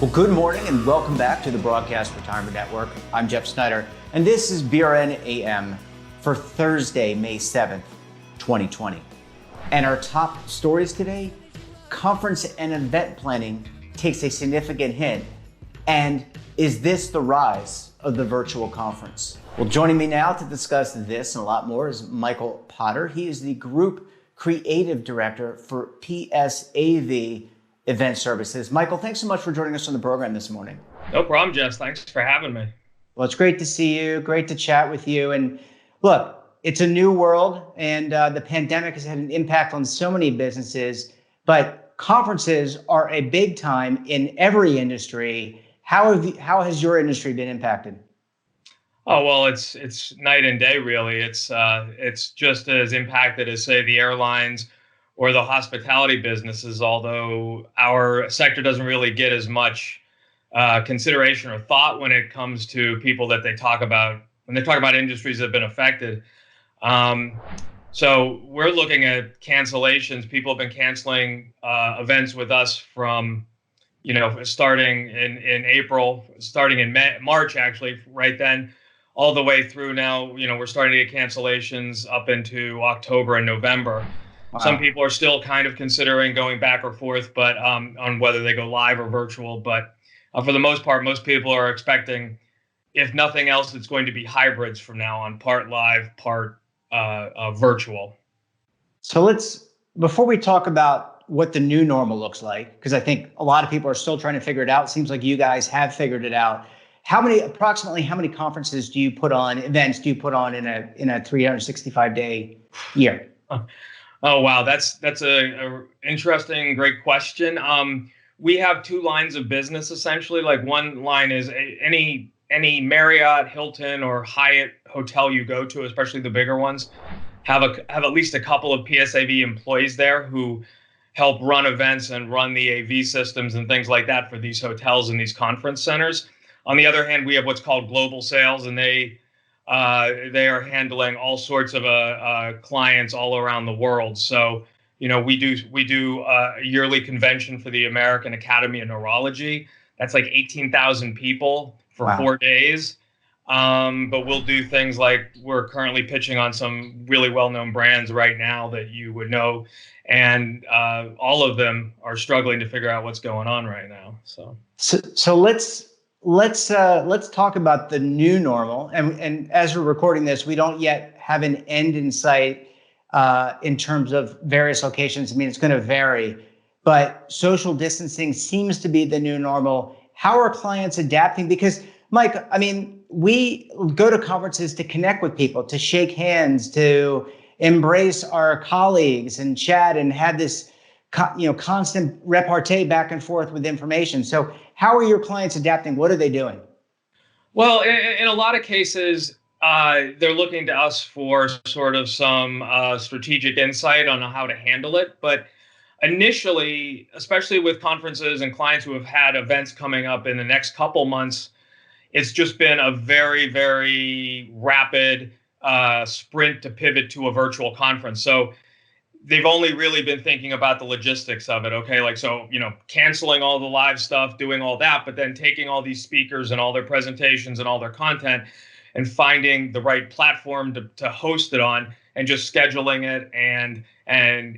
Well, good morning and welcome back to the Broadcast Retirement Network. I'm Jeff Snyder, and this is BRN AM for Thursday, May 7th, 2020. And our top stories today, conference and event planning takes a significant hit. And is this the rise of the virtual conference? Well, joining me now to discuss this and a lot more is Michael Potter. He is the Group Creative Director for PSAV Event Services. Michael, thanks so much for joining us on the program this morning. No problem, Jess. Thanks for having me. Well, it's great to see you. Great to chat with you. And look, it's a new world, and the pandemic has had an impact on so many businesses, but conferences are a big time in every industry. How has your industry been impacted? Oh, well, it's night and day, really. It's just as impacted as, say, the airlines or the hospitality businesses, although our sector doesn't really get as much consideration or thought when it comes to people that they talk about when they talk about industries that have been affected. So we're looking at cancellations. People have been canceling events with us from, starting in April, starting in March, actually, right then, all the way through now. We're starting to get cancellations up into October and November. Wow. Some people are still kind of considering going back or forth, but on whether they go live or virtual. But for the most part, most people are expecting, if nothing else, it's going to be hybrids from now on, part live, part virtual. So before we talk about what the new normal looks like, because I think a lot of people are still trying to figure it out. It seems like you guys have figured it out. Approximately how many conferences do you put on, events do you put on in a 365-day year? Oh, wow. That's a interesting, great question. We have two lines of business, essentially. Like, one line is any Marriott, Hilton, or Hyatt hotel you go to, especially the bigger ones, have at least a couple of PSAV employees there who help run events and run the AV systems and things like that for these hotels and these conference centers. On the other hand, we have what's called global sales, and they are handling all sorts of clients all around the world. So, we do a yearly convention for the American Academy of Neurology. That's like 18,000 people for Wow. 4 days. But we'll do things like we're currently pitching on some really well-known brands right now that you would know. And all of them are struggling to figure out what's going on right now. So let's talk about the new normal. And as we're recording this, we don't yet have an end in sight in terms of various locations. I mean, it's going to vary, but social distancing seems to be the new normal. How are clients adapting? Because, Mike, I mean, we go to conferences to connect with people, to shake hands, to embrace our colleagues and chat and have this constant repartee back and forth with information. So how are your clients adapting? What are they doing? Well, in a lot of cases, they're looking to us for sort of some strategic insight on how to handle it. But initially, especially with conferences and clients who have had events coming up in the next couple months, it's just been a very, very rapid sprint to pivot to a virtual conference. So they've only really been thinking about the logistics of it. Okay, canceling all the live stuff, doing all that, but then taking all these speakers and all their presentations and all their content and finding the right platform to host it on, and just scheduling it and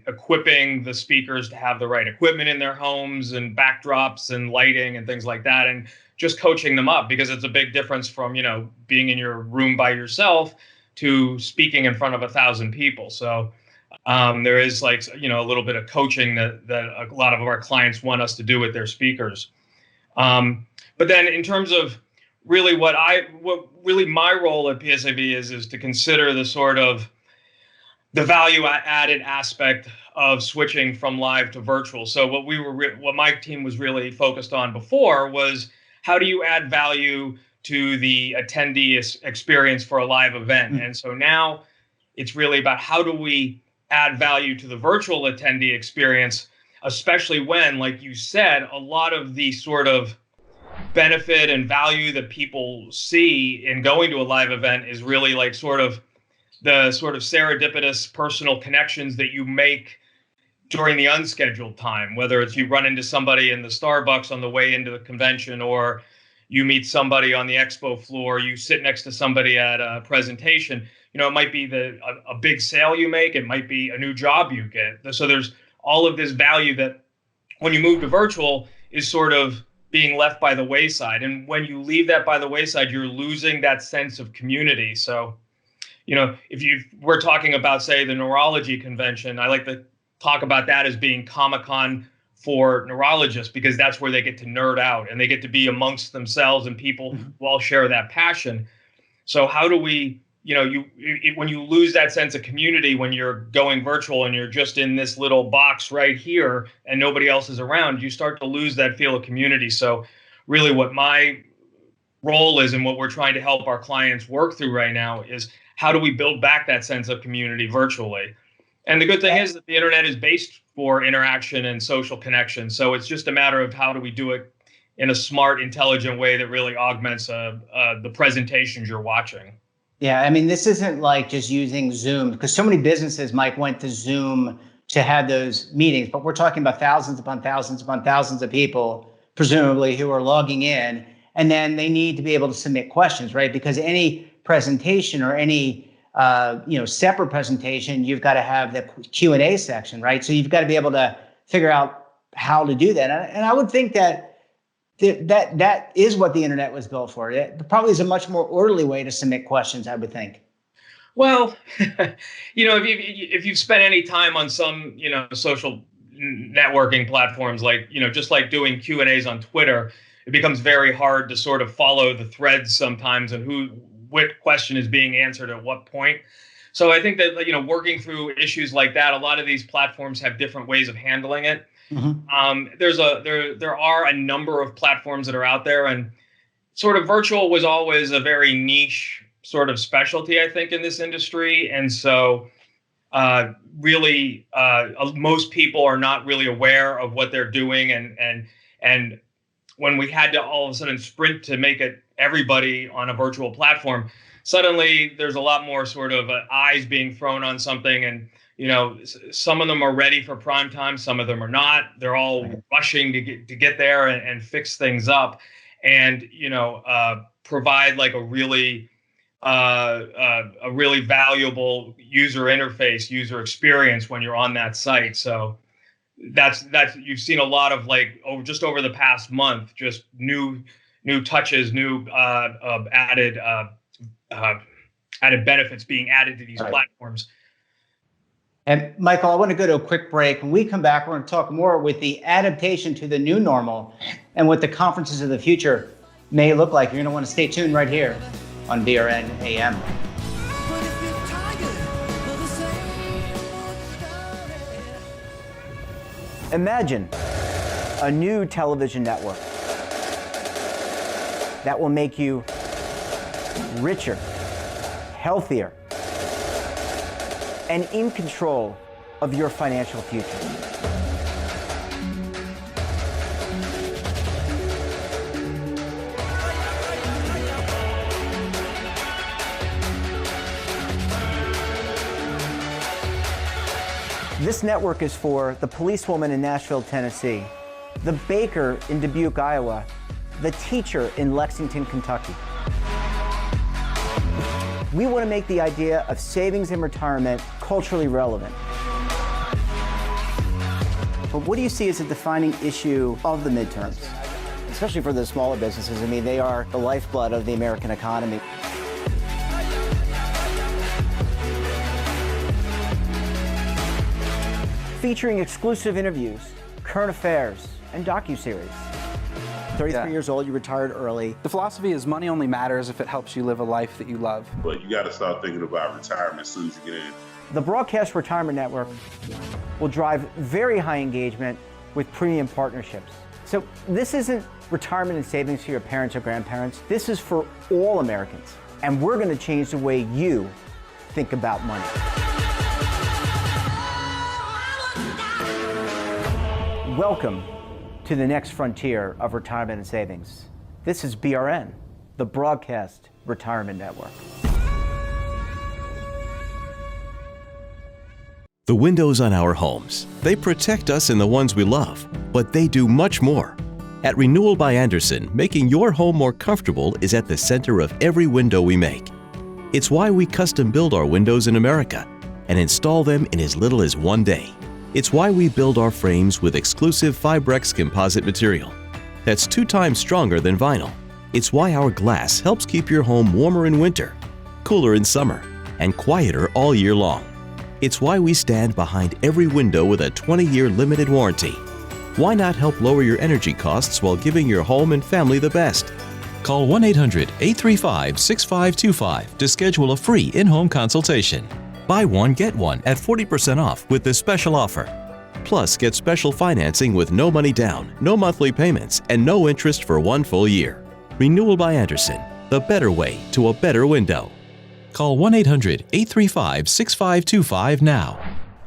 equipping the speakers to have the right equipment in their homes and backdrops and lighting and things like that, and just coaching them up, because it's a big difference from, being in your room by yourself to speaking in front of 1,000 people. So there is a little bit of coaching that a lot of our clients want us to do with their speakers. But then in terms of really what really my role at PSAV is to consider the sort of the value added aspect of switching from live to virtual. So what my team was really focused on before was, how do you add value to the attendee experience for a live event? Mm-hmm. And so now it's really about, how do we add value to the virtual attendee experience, especially when, like you said, a lot of the sort of benefit and value that people see in going to a live event is really like the serendipitous personal connections that you make during the unscheduled time, whether it's you run into somebody in the Starbucks on the way into the convention, or you meet somebody on the expo floor, you sit next to somebody at a presentation. It might be a big sale you make, it might be a new job you get. So there's all of this value that when you move to virtual is sort of being left by the wayside. And when you leave that by the wayside, you're losing that sense of community. So, if we're talking about, say, the neurology convention, I like to talk about that as being Comic-Con for neurologists, because that's where they get to nerd out and they get to be amongst themselves and people who all share that passion. So how do we, when you lose that sense of community, when you're going virtual and you're just in this little box right here and nobody else is around, you start to lose that feel of community. So really what my role is and what we're trying to help our clients work through right now is how do we build back that sense of community virtually? And the good thing is that the internet is based for interaction and social connection. So it's just a matter of how do we do it in a smart, intelligent way that really augments the presentations you're watching. Yeah, I mean, this isn't like just using Zoom, because so many businesses, Mike, went to Zoom to have those meetings, but we're talking about thousands upon thousands upon thousands of people, presumably, who are logging in, and then they need to be able to submit questions, right? Because any presentation or any separate presentation, you've got to have the Q&A section, right? So you've got to be able to figure out how to do that. And I would think that is what the internet was built for. It probably is a much more orderly way to submit questions, I would think. Well, if you've spent any time on some, social networking platforms, like, just like doing Q&As on Twitter, it becomes very hard to sort of follow the threads sometimes and what question is being answered at what point. So I think that, working through issues like that, a lot of these platforms have different ways of handling it. Mm-hmm. There are a number of platforms that are out there, and sort of virtual was always a very niche sort of specialty, I think, in this industry. And so really, most people are not really aware of what they're doing. And when we had to all of a sudden sprint to make it everybody on a virtual platform, suddenly there's a lot more sort of eyes being thrown on something. And, some of them are ready for prime time. Some of them are not. They're all rushing to get there and fix things up and, provide like a really valuable user interface, user experience when you're on that site. So that's you've seen a lot of over the past month, just new touches, new added benefits being added to these platforms. And Michael, I want to go to a quick break. When we come back, we're going to talk more with the adaptation to the new normal and what the conferences of the future may look like. You're going to want to stay tuned right here on BRN AM. Imagine a new television network that will make you richer, healthier, and in control of your financial future. This network is for the policewoman in Nashville, Tennessee, the baker in Dubuque, Iowa, the teacher in Lexington, Kentucky. We want to make the idea of savings and retirement culturally relevant. But what do you see as a defining issue of the midterms? Especially for the smaller businesses. I mean, they are the lifeblood of the American economy. Featuring exclusive interviews, current affairs, and docuseries. 33 years old, you retired early. The philosophy is money only matters if it helps you live a life that you love. But you got to start thinking about retirement as soon as you get in. The Broadcast Retirement Network will drive very high engagement with premium partnerships. So this isn't retirement and savings for your parents or grandparents. This is for all Americans. And we're going to change the way you think about money. Welcome to the next frontier of retirement and savings. This is BRN, the Broadcast Retirement Network. The windows on our homes, they protect us and the ones we love, but they do much more. At Renewal by Andersen, making your home more comfortable is at the center of every window we make. It's why we custom build our windows in America and install them in as little as 1 day. It's why we build our frames with exclusive Fibrex composite material that's 2 times stronger than vinyl. It's why our glass helps keep your home warmer in winter, cooler in summer, and quieter all year long. It's why we stand behind every window with a 20-year limited warranty. Why not help lower your energy costs while giving your home and family the best? Call 1-800-835-6525 to schedule a free in-home consultation. Buy one, get one at 40% off with this special offer. Plus, get special financing with no money down, no monthly payments, and no interest for 1 full year. Renewal by Andersen, the better way to a better window. Call 1-800-835-6525 now.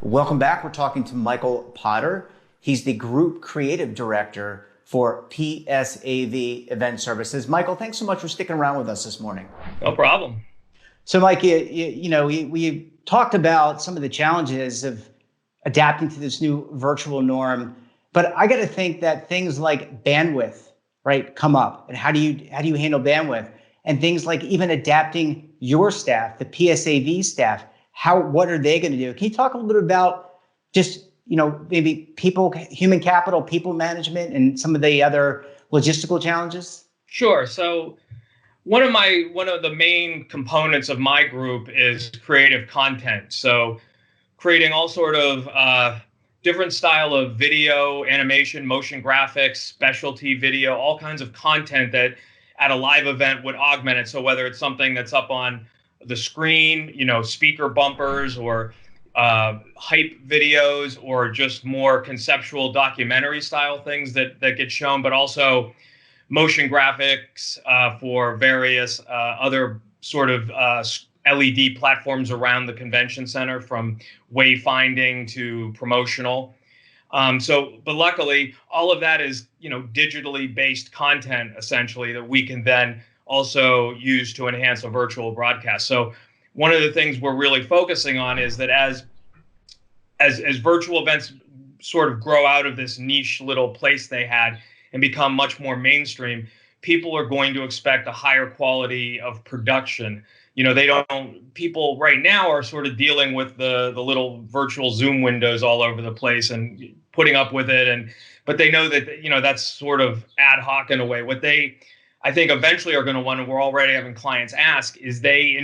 Welcome back. We're talking to Michael Potter. He's the Group Creative Director for PSAV Event Services. Michael, thanks so much for sticking around with us this morning. No problem. So, Mike, we talked about some of the challenges of adapting to this new virtual norm, but I got to think that things like bandwidth, right, come up. And how do you handle bandwidth? And things like even adapting your staff, the PSAV staff, what are they going to do? Can you talk a little bit about just, maybe people, human capital, people management, and some of the other logistical challenges? Sure. So one of the main components of my group is creative content. So creating all sort of different style of video, animation, motion graphics, specialty video, all kinds of content that at a live event would augment it. So whether it's something that's up on the screen, speaker bumpers or hype videos, or just more conceptual documentary style things that get shown, but also motion graphics for various other sort of LED platforms around the convention center, from wayfinding to promotional. But luckily, all of that is, digitally based content, essentially, that we can then also use to enhance a virtual broadcast. So one of the things we're really focusing on is that as virtual events sort of grow out of this niche little place they had and become much more mainstream, people are going to expect a higher quality of production. People right now are sort of dealing with the little virtual Zoom windows all over the place and putting up with it. But they know that, that's sort of ad hoc in a way. What they, I think, eventually are going to want, and we're already having clients ask, is they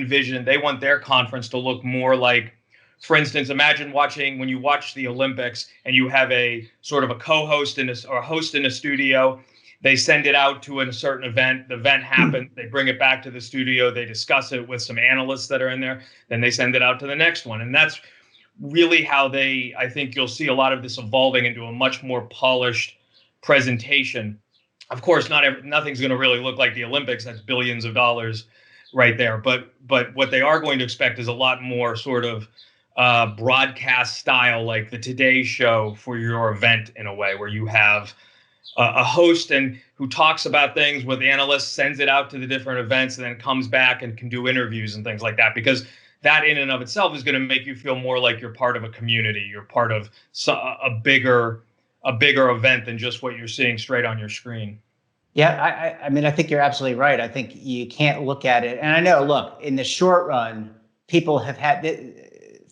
want their conference to look more like, for instance, imagine when you watch the Olympics and you have a sort of a co-host or a host in a studio. They send it out to a certain event. The event happens. They bring it back to the studio. They discuss it with some analysts that are in there. Then they send it out to the next one. And that's really how I think you'll see a lot of this evolving into a much more polished presentation. Of course, nothing's going to really look like the Olympics. That's billions of dollars right there. But what they are going to expect is a lot more sort of broadcast style, like the Today Show for your event, in a way where you have a host who talks about things with analysts, sends it out to the different events, and then comes back and can do interviews and things like that. Because that in and of itself is going to make you feel more like you're part of a community. You're part of a bigger event than just what you're seeing straight on your screen. Yeah, I think you're absolutely right. I think you can't look at it. And I know, look, in the short run, people have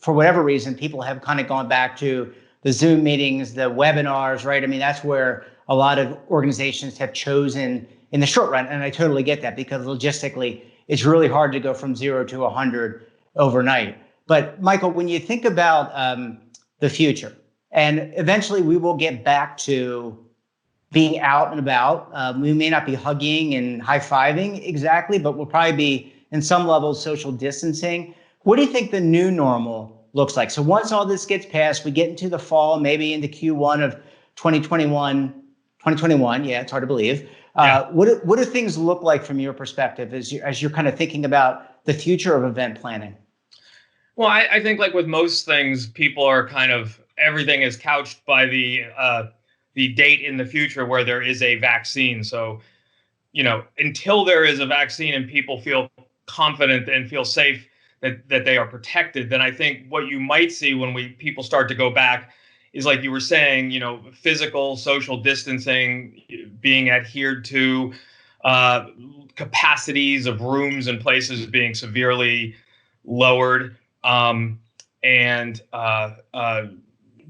for whatever reason, people have kind of gone back to the Zoom meetings, the webinars, right? I mean, that's where a lot of organizations have chosen in the short run. And I totally get that, because logistically, it's really hard to go from 0 to 100 overnight. But Michael, when you think about the future, and eventually we will get back to being out and about, we may not be hugging and high-fiving exactly, but we'll probably be in some level social distancing. What do you think the new normal looks like? So once all this gets passed, we get into the fall, maybe into Q1 of 2021, yeah, it's hard to believe. Yeah. What do things look like from your perspective as you're kind of thinking about the future of event planning? Well, I think, like with most things, people are everything is couched by the date in the future where there is a vaccine. So, until there is a vaccine and people feel confident and feel safe that they are protected, then I think what you might see when people start to go back is, like you were saying, physical, social distancing being adhered to, capacities of rooms and places being severely lowered, and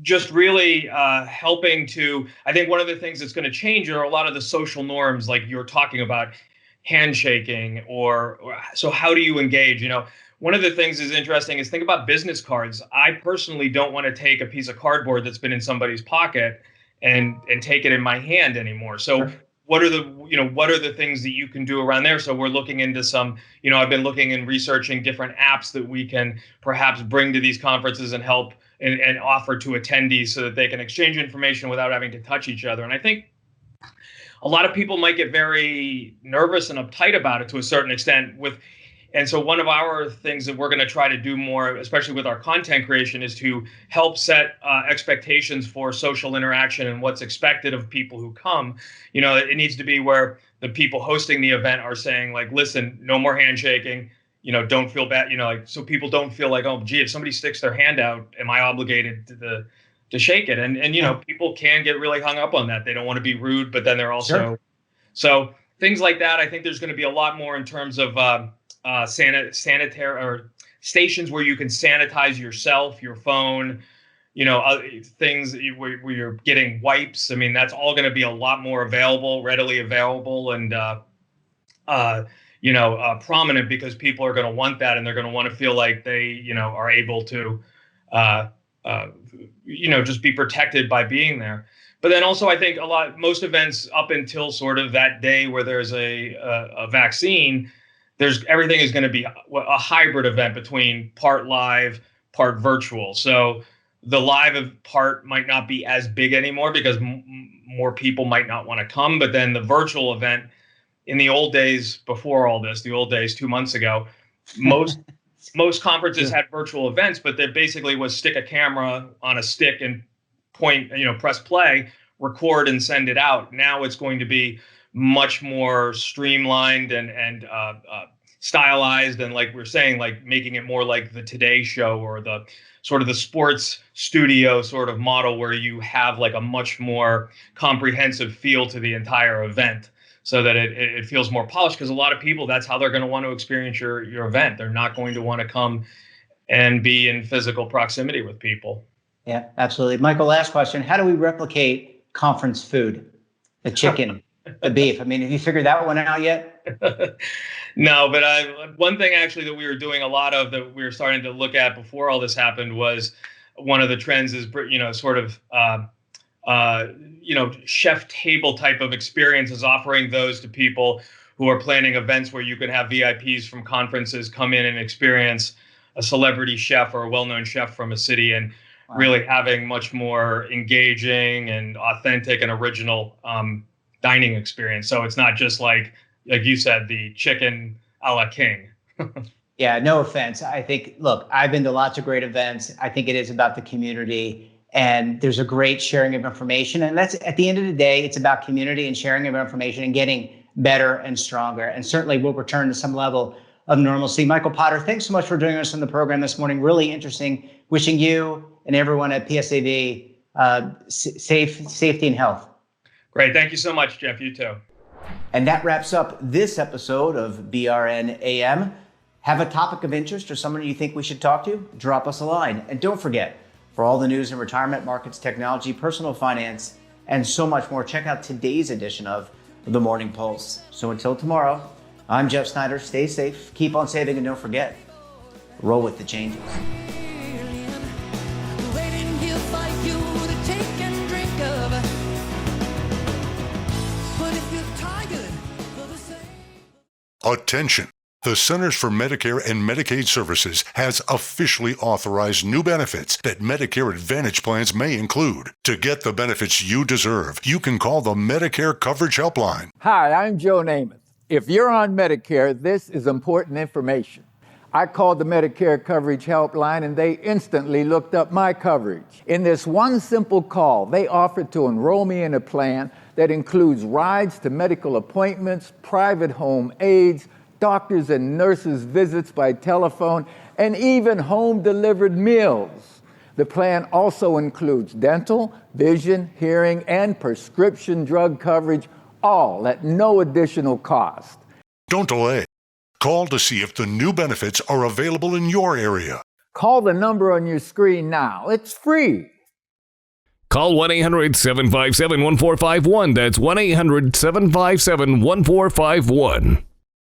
just really helping to, I think one of the things that's going to change are a lot of the social norms, like you're talking about handshaking, or so how do you engage? One of the things is interesting is think about business cards. I personally don't want to take a piece of cardboard that's been in somebody's pocket and take it in my hand anymore. So Sure. what are the things that you can do around there? So we're looking into some, I've been looking and researching different apps that we can perhaps bring to these conferences and help and offer to attendees so that they can exchange information without having to touch each other. And I think a lot of people might get very nervous and uptight about it to a certain extent and so one of our things that we're going to try to do more, especially with our content creation, is to help set expectations for social interaction and what's expected of people who come. It needs to be where the people hosting the event are saying, like, listen, no more handshaking, don't feel bad, so people don't feel like, oh, gee, if somebody sticks their hand out, am I obligated to shake it? And people can get really hung up on that. They don't want to be rude, but then they're also, Sure. So things like that. I think there's going to be a lot more in terms of sanitary or stations where you can sanitize yourself, your phone, things where you're getting wipes. I mean, that's all going to be a lot more readily available, and prominent, because people are going to want that, and they're going to want to feel like they, are able to, just be protected by being there. But then also, I think most events up until sort of that day where there's a vaccine, everything is going to be a hybrid event between part live, part virtual. So the live part might not be as big anymore because more people might not want to come. But then the virtual event, in the old days, before all this, the old days 2 months ago, most conferences had virtual events, but they basically was stick a camera on a stick and press play, record, and send it out. Now it's going to be much more streamlined and stylized, and like we're saying, like making it more like the Today Show or the sort of the sports studio sort of model, where you have like a much more comprehensive feel to the entire event, so that it feels more polished. Because a lot of people, that's how they're going to want to experience your event. They're not going to want to come and be in physical proximity with people. Yeah, absolutely. Michael, last question. How do we replicate conference food? The chicken, the beef. I mean, have you figured that one out yet? No, but one thing actually that we were doing a lot of, that we were starting to look at before all this happened, was one of the trends is, sort of, chef table type of experiences, offering those to people who are planning events where you could have VIPs from conferences come in and experience a celebrity chef or a well-known chef from a city, and really having much more engaging and authentic and original dining experience. So it's not just like you said, the chicken a la king. Yeah, no offense. I think, look, I've been to lots of great events. I think it is about the community, and there's a great sharing of information. And that's, at the end of the day, it's about community and sharing of information and getting better and stronger. And certainly we'll return to some level of normalcy. Michael Potter, thanks so much for joining us on the program this morning. Really interesting. Wishing you and everyone at PSAV safety and health. Great. Thank you so much, Jeff. You too. And that wraps up this episode of BRN AM. Have a topic of interest or someone you think we should talk to? Drop us a line. And don't forget, for all the news in retirement, markets, technology, personal finance, and so much more, check out today's edition of The Morning Pulse. So until tomorrow, I'm Jeff Snyder. Stay safe, keep on saving, and don't forget, roll with the changes. Attention! The Centers for Medicare and Medicaid Services has officially authorized new benefits that Medicare Advantage plans may include. To get the benefits you deserve, you can call the Medicare Coverage Helpline. Hi, I'm Joe Namath. If you're on Medicare, this is important information. I called the Medicare Coverage Helpline and they instantly looked up my coverage. In this one simple call, they offered to enroll me in a plan that includes rides to medical appointments, private home aids, doctors and nurses' visits by telephone, and even home-delivered meals. The plan also includes dental, vision, hearing, and prescription drug coverage, all at no additional cost. Don't delay. Call to see if the new benefits are available in your area. Call the number on your screen now. It's free. Call 1-800-757-1451. That's 1-800-757-1451.